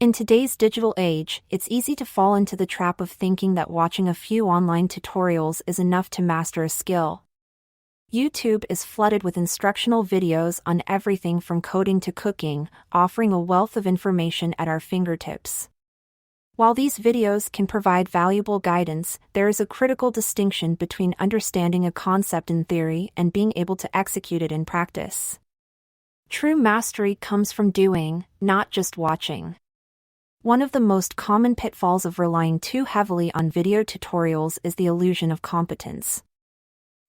In today's digital age, it's easy to fall into the trap of thinking that watching a few online tutorials is enough to master a skill. YouTube is flooded with instructional videos on everything from coding to cooking, offering a wealth of information at our fingertips. While these videos can provide valuable guidance, there is a critical distinction between understanding a concept in theory and being able to execute it in practice. True mastery comes from doing, not just watching. One of the most common pitfalls of relying too heavily on video tutorials is the illusion of competence.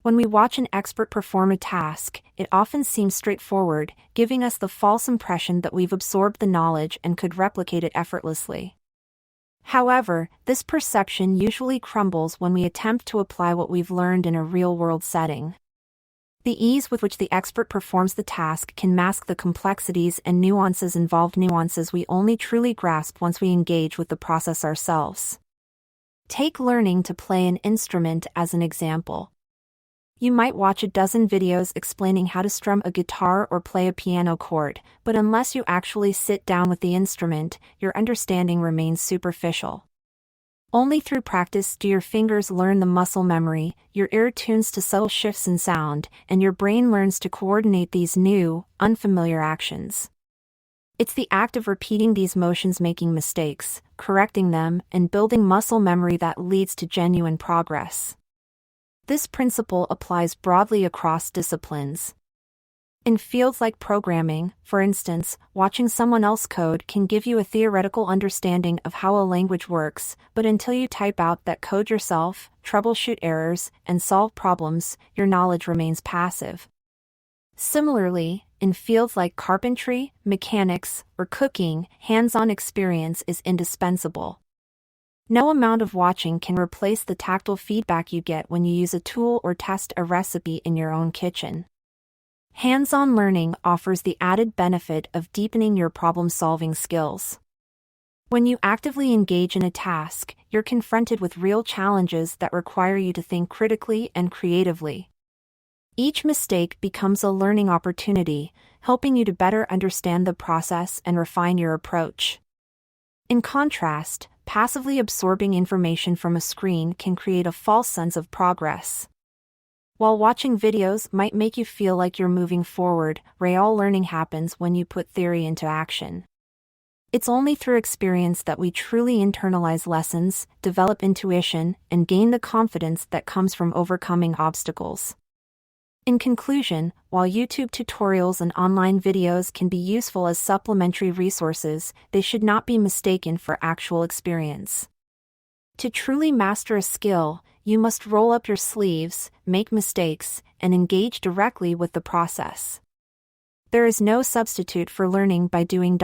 When we watch an expert perform a task, it often seems straightforward, giving us the false impression that we've absorbed the knowledge and could replicate it effortlessly. However, this perception usually crumbles when we attempt to apply what we've learned in a real-world setting. The ease with which the expert performs the task can mask the complexities and nuances involved, nuances we only truly grasp once we engage with the process ourselves. Take learning to play an instrument as an example. You might watch a dozen videos explaining how to strum a guitar or play a piano chord, but unless you actually sit down with the instrument, your understanding remains superficial. Only through practice do your fingers learn the muscle memory, your ear tunes to subtle shifts in sound, and your brain learns to coordinate these new, unfamiliar actions. It's the act of repeating these motions, making mistakes, correcting them, and building muscle memory that leads to genuine progress. This principle applies broadly across disciplines. In fields like programming, for instance, watching someone else code can give you a theoretical understanding of how a language works, but until you type out that code yourself, troubleshoot errors, and solve problems, your knowledge remains passive. Similarly, in fields like carpentry, mechanics, or cooking, hands-on experience is indispensable. No amount of watching can replace the tactile feedback you get when you use a tool or test a recipe in your own kitchen. Hands-on learning offers the added benefit of deepening your problem-solving skills. When you actively engage in a task, you're confronted with real challenges that require you to think critically and creatively. Each mistake becomes a learning opportunity, helping you to better understand the process and refine your approach. In contrast, passively absorbing information from a screen can create a false sense of progress. While watching videos might make you feel like you're moving forward, real learning happens when you put theory into action. It's only through experience that we truly internalize lessons, develop intuition, and gain the confidence that comes from overcoming obstacles. In conclusion, while YouTube tutorials and online videos can be useful as supplementary resources, they should not be mistaken for actual experience. To truly master a skill, you must roll up your sleeves, make mistakes, and engage directly with the process. There is no substitute for learning by doing.